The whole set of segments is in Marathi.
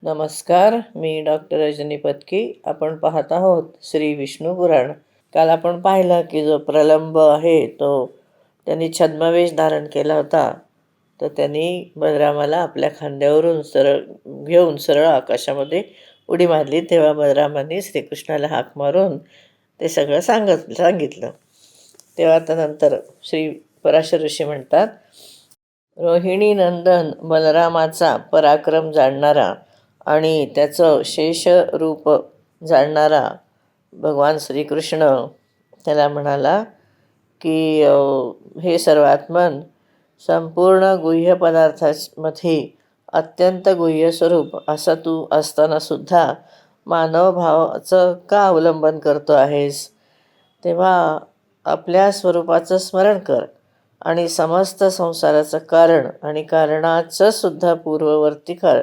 नमस्कार. मी डॉक्टर रजनी पत्की. आपण पाहत आहोत श्री विष्णू पुराण. काल आपण पाहिलं की जो प्रलंब आहे तो त्यांनी छद्मवेश धारण केला होता. तर त्यांनी बलरामाला आपल्या खांद्यावरून घेऊन सरळ आकाशामध्ये उडी मारली. तेव्हा बलरामांनी श्रीकृष्णाला हाक मारून ते सगळं सांगितलं. तेव्हा त्यानंतर श्री पराशर ऋषी म्हणतात, रोहिणी नंदन बलरामाचा पराक्रम जाणणारा आणि त्याचं शेष रूप जाणणारा भगवान श्रीकृष्ण त्याला म्हणाला की हे सर्वात्मन, संपूर्ण गुह्य पदार्थामध्ये अत्यंत गुह्य स्वरूप असं तू असतानासुद्धा मानवभावाचं का अवलंबन करतो आहेस? तेव्हा आपल्या स्वरूपाचं स्मरण कर आणि समस्त संसाराचं कारण आणि कारणाचं सुद्धा पूर्ववर्ती काळ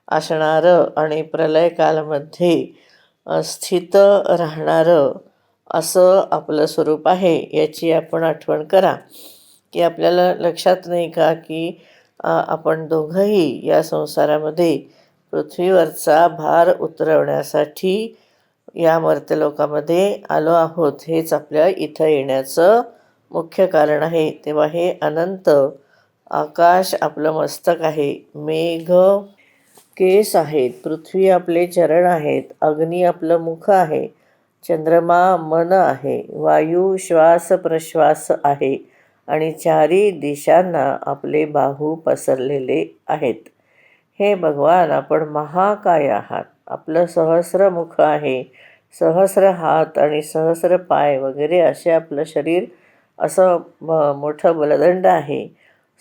असणारं आणि प्रलयकालामध्ये स्थित राहणारं असं आपलं स्वरूप आहे याची आपण आठवण करा. की आपल्याला लक्षात नाही का की आपण दोघंही या संसारामध्ये पृथ्वीवरचा भार उतरवण्यासाठी या मर्त्यलोकामध्ये आलो आहोत. हेच आपल्या इथं येण्याचं मुख्य कारण आहे. तेव्हा हे अनंत आकाश आपलं मस्तक आहे, मेघ केस आहेत, पृथ्वी आपले चरण आहेत, अग्नी आपलं मुख आहे, चंद्रमा मन आहे, वायू श्वास प्रश्वास आहे आणि चारी दिशांना आपले बाहू पसरलेले आहेत. हे भगवान, आपण महाकाय आहात. आपलं सहस्र मुख आहे, सहस्र हात आणि सहस्र पाय वगैरे असे आपलं शरीर असं मोठं बलदंड आहे.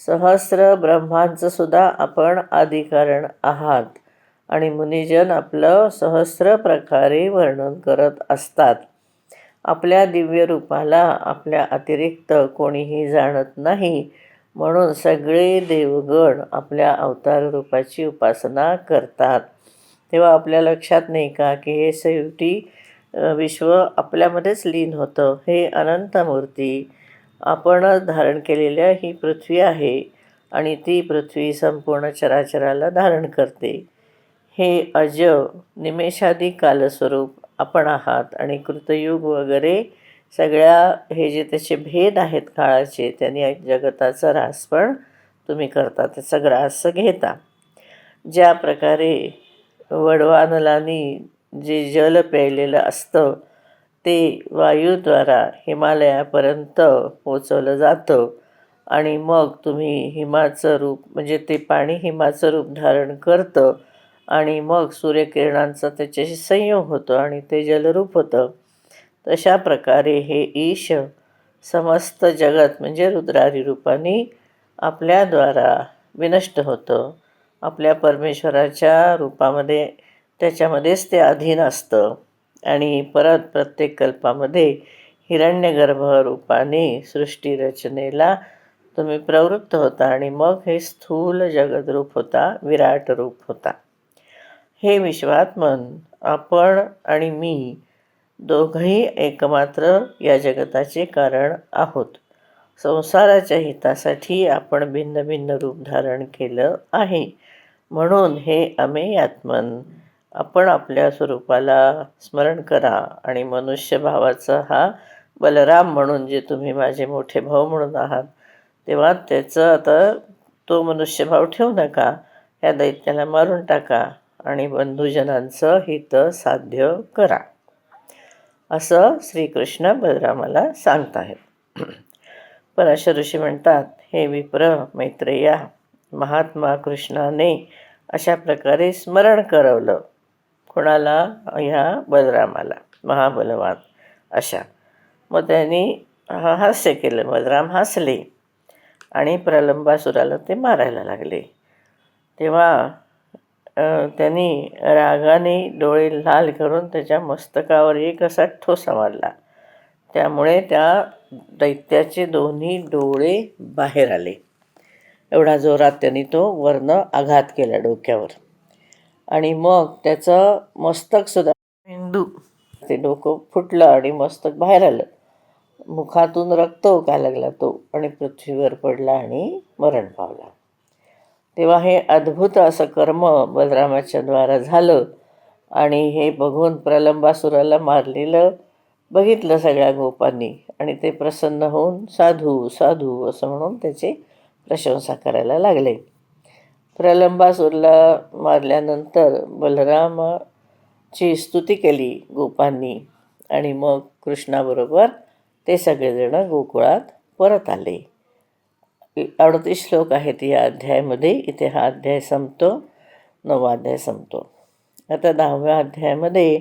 सहस्र ब्रह्मांचं सुद्धा आपण आदिकारण आहात आणि मुनिजन आपलं सहस्र प्रकारे वर्णन करत असतात. आपल्या दिव्य रूपाला आपल्या अतिरिक्त कोणीही जाणत नाही, म्हणून सगळे देवगण आपल्या अवतार रूपाची उपासना करतात. तेव्हा आपल्या लक्षात नाही का की हे शेवटी विश्व आपल्यामध्येच लीन होतं. हे अनंत मूर्ती आपण धारण केलेल्या ही पृथ्वी आहे आणि ती पृथ्वी संपूर्ण चराचराला धारण करते. हे अज निमेषादी कालस्वरूप आपण आहात आणि कृतयुग वगैरे सगळ्या हे जे त्याचे भेद आहेत काळाचे, त्यांनी जगताचा ऱ्हास पण तुम्ही करता, त्याचा ग्रास घेता. ज्या प्रकारे वडवानलांनी जे जल प्यायलेलं असतं ते वायूद्वारा हिमालयापर्यंत पोचवलं जातं आणि मग तुम्ही हिमाचं रूप म्हणजे ते पाणी हिमाचं रूप धारण करतं आणि मग सूर्यकिरणांचा त्याच्याशी संयोग होतो आणि ते जलरूप होतं. तशा प्रकारे हे ईश समस्त जगत म्हणजे रुद्रारी रूपाने आपल्याद्वारा विनष्ट होतं. आपल्या परमेश्वराच्या रूपामध्ये त्याच्यामध्येच ते अधीन असतं आणि परत प्रत्येक कल्पामध्ये हिरण्यगर्भ रूपाने सृष्टी रचनेला तुम्ही प्रवृत्त होता आणि मग हे स्थूल जगद्रूप होता, विराट रूप होता. हे विश्वात्मन, आपण आणि मी दोघंही एकमात्र या जगताचे कारण आहोत. संसाराच्या हितासाठी आपण भिन्न भिन्न रूप धारण केलं आहे. म्हणून हे अमेयात्मन, आपण आपल्या स्वरूपाला स्मरण करा आणि मनुष्य भावाचा हा बलराम म्हणून जे तुम्ही माझे मोठे भाऊ म्हणून आहात, तेव्हा त्याचं आता तो मनुष्यभाव ठेवू नका. ह्या दैत्याला मारून टाका आणि बंधुजनांचं हित साध्य करा, असं श्रीकृष्ण बलरामाला सांगत आहेत. पराशर ऋषी म्हणतात, हे विप्र मैत्रेया, महात्मा कृष्णाने अशा प्रकारे स्मरण करवलं. कोणाला? ह्या बलरामाला, महाबलवान अशा. मग त्यांनी हास्य केलं. बलराम हसले आणि प्रलंबासुराला ते मारायला लागले. तेव्हा त्यांनी रागाने डोळे लाल करून त्याच्या मस्तकावर एक असा ठोसा मारला. त्यामुळे त्या दैत्याचे दोन्ही डोळे बाहेर आले. एवढा जोरात त्यांनी तो वरनं आघात केला डोक्यावर आणि मग त्याचं मस्तकसुद्धा मेंदू ते डोकं फुटलं आणि मस्तक बाहेर आलं. मुखातून रक्त ओकायला लागला तो आणि पृथ्वीवर पडला आणि मरण पावला. तेव्हा हे अद्भुत असं कर्म बलरामाच्या द्वारा झालं आणि हे बघून प्रलंबासुराला मारलेलं बघितलं सगळ्या गोपांनी आणि ते प्रसन्न होऊन साधू साधू असं म्हणून त्याची प्रशंसा करायला लागले. प्रलंबासुरला मारल्यानंतर बलरामाची स्तुती केली गोपांनी आणि मग कृष्णाबरोबर ते सगळेजण गोकुळात परत आले. 38 श्लोक आहेत या अध्यायामध्ये. इथे हा अध्याय संपतो, 9वा अध्याय संपतो. आता 10व्या अध्यायामध्ये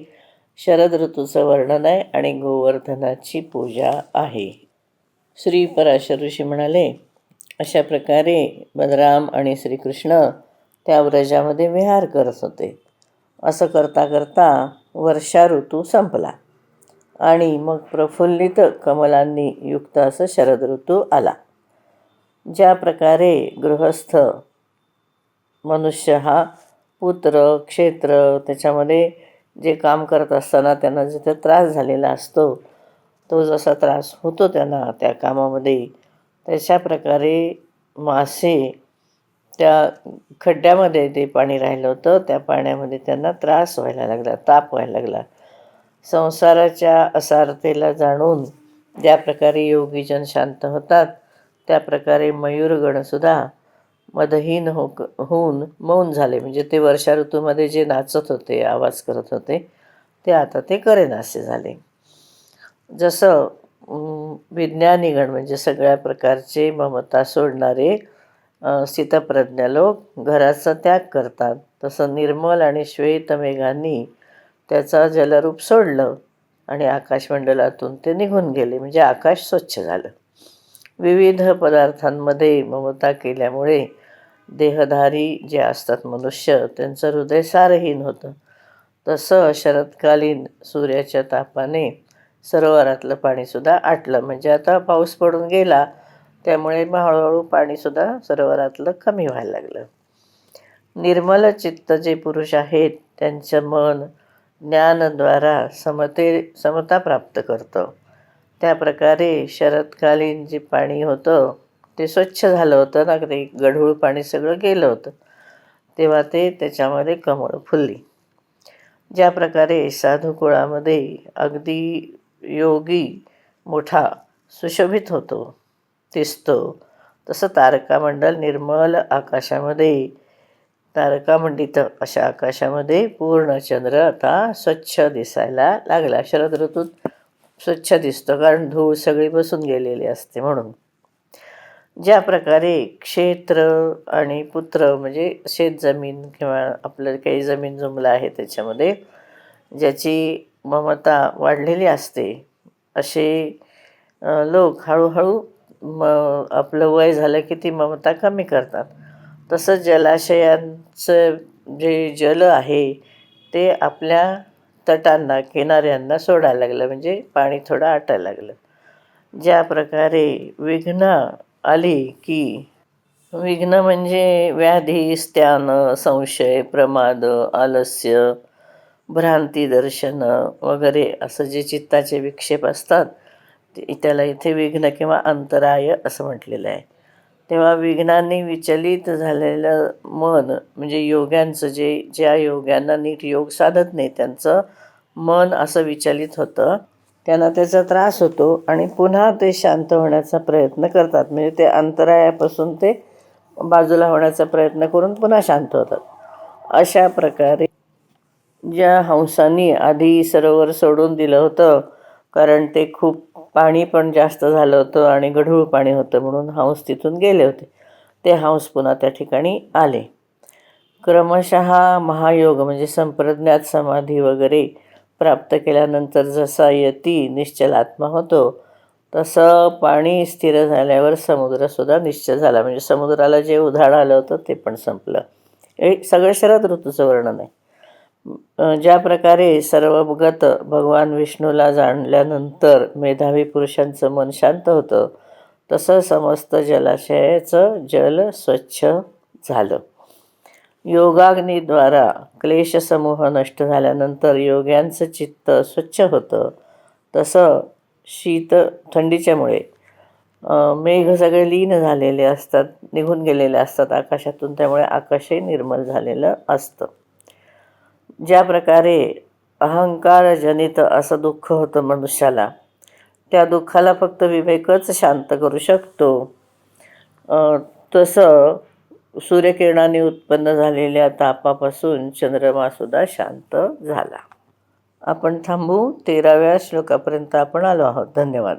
शरद ऋतूचं वर्णन आहे आणि गोवर्धनाची पूजा आहे. श्री पराशर ऋषी म्हणाले, अशा प्रकारे बलराम आणि श्रीकृष्ण त्या व्रजामध्ये विहार करत होते. असं करता करता वर्षा ऋतू संपला आणि मग प्रफुल्लित कमलांनी युक्त असं शरद ऋतू आला. ज्या प्रकारे गृहस्थ मनुष्य हा पुत्र क्षेत्र त्याच्यामध्ये जे काम करत असताना त्यांना जिथे त्रास झालेला असतो, तो जसा त्रास होतो त्यांना त्या कामामध्ये, तशा प्रकारे मासे त्या खड्ड्यामध्ये ते पाणी राहिलं होतं, त्या पाण्यामध्ये त्यांना त्रास व्हायला लागला, ताप व्हायला लागला. संसाराच्या असारतेला जाणून ज्या प्रकारे योगीजन शांत होतात, त्या प्रकारे मयूरगणसुद्धा मदहीन होऊन मौन झाले. म्हणजे ते वर्षा ऋतूमध्ये जे नाचत होते, आवाज करत होते, ते आता ते करेनासे झाले. जसं विज्ञानीगण म्हणजे सगळ्या प्रकारचे ममता सोडणारे स्थितप्रज्ञ लोक घराचा त्याग करतात, तसं निर्मल आणि श्वेत मेघांनी त्याचा जलरूप सोडलं आणि आकाशमंडलातून ते निघून गेले. म्हणजे आकाश स्वच्छ झालं. विविध पदार्थांमध्ये ममता केल्यामुळे देहधारी जे असतात मनुष्य, त्यांचं हृदय सारहीन होतं. तसं शरदकालीन सूर्याच्या तापाने सरोवरातलं पाणीसुद्धा आटलं. म्हणजे आता पाऊस पडून गेला, त्यामुळे मग हळूहळू पाणीसुद्धा सरोवरातलं कमी व्हायला लागलं. निर्मल चित्त जे पुरुष आहेत, त्यांचं मन ज्ञानद्वारा समता प्राप्त करतं. त्या प्रकारे शरदकालीन जे पाणी होतं ते स्वच्छ झालं होतं ना, ते गढूळ पाणी सगळं गेलं होतं, तेव्हा ते त्याच्यामध्ये कमळ फुलली. ज्या प्रकारे साधुकुळामध्ये अगदी योगी मोठा सुशोभित होतो, दिसतो, तसं तारकामंडल निर्मल आकाशामध्ये, तारकामंडित अशा आकाशामध्ये पूर्ण चंद्र आता स्वच्छ दिसायला लागला. शरद ऋतूत स्वच्छ दिसतो, कारण धूळ सगळी बसून गेलेली असते म्हणून. ज्या प्रकारे क्षेत्र आणि पुत्र म्हणजे शेतजमीन किंवा आपलं काही जमीन जुमला आहे त्याच्यामध्ये ज्याची ममता वाढलेली असते, असे लोक हळूहळू आपलं वय झालं की ती ममता कमी करतात. तसं जलाशयांचं जे जल आहे ते आपल्या तटांना किनाऱ्यांना सोडायला लागलं, म्हणजे पाणी थोडं आटायला लागलं. ज्या प्रकारे विघ्न आली की, विघ्न म्हणजे व्याधी, स्त्यान, संशय, प्रमाद, आलस्य, भ्रांती दर्शन वगैरे असं जे चित्ताचे विक्षेप असतात, त्याला इथे विघ्न किंवा अंतराय असं म्हटलेलं आहे. तेव्हा विघ्नांनी विचलित झालेलं मन म्हणजे योग्यांचं ज्या योग्यांना नीट योग साधत नाही त्यांचं मन असं विचलित होतं, त्यांना त्याचा त्रास होतो आणि पुन्हा ते शांत होण्याचा प्रयत्न करतात. म्हणजे ते अंतरायापासून ते बाजूला होण्याचा प्रयत्न करून पुन्हा शांत होतात. अशा प्रकारे ज्या हंसांनी आधी सरोवर सोडून दिलं होतं, कारण ते खूप पाणी पण जास्त झालं होतं आणि गढूळ पाणी होतं म्हणून हंस तिथून गेले होते, ते हंस पुन्हा त्या ठिकाणी आले. क्रमशः महायोग म्हणजे संप्रज्ञात समाधी वगैरे प्राप्त केल्यानंतर जसा यती निश्चल आत्मा होतो, तसं पाणी स्थिर झाल्यावर समुद्रसुद्धा निश्चल झाला. म्हणजे समुद्राला जे उधाण आलं होतं ते पण संपलं. हे सगळं शरद ऋतूचं वर्णन आहे. ज्या प्रकारे सर्वगत भगवान विष्णूला जाणल्यानंतर मेधावी पुरुषांचं मन शांत होतं, तसं समस्त जलाशयाचं जल स्वच्छ झालं. योगाग्नीद्वारा क्लेशसमूह नष्ट झाल्यानंतर योग्यांचं चित्त स्वच्छ होतं, तसं थंडीच्यामुळे मेघ सगळे लीन झालेले असतात, निघून गेलेले असतात आकाशातून, त्यामुळे आकाशही निर्मल झालेलं असतं. ज्या प्रकारे अहंकारजनित असं दुःख होतं मनुष्याला, त्या दुःखाला फक्त विवेकच शांत करू शकतो. तसं सूर्यकिरणांनी उत्पन्न झालेल्या तापापासून चंद्रमासुद्धा शांत झाला. आपण थांबू. 13व्या श्लोकापर्यंत आपण आलो आहोत. धन्यवाद.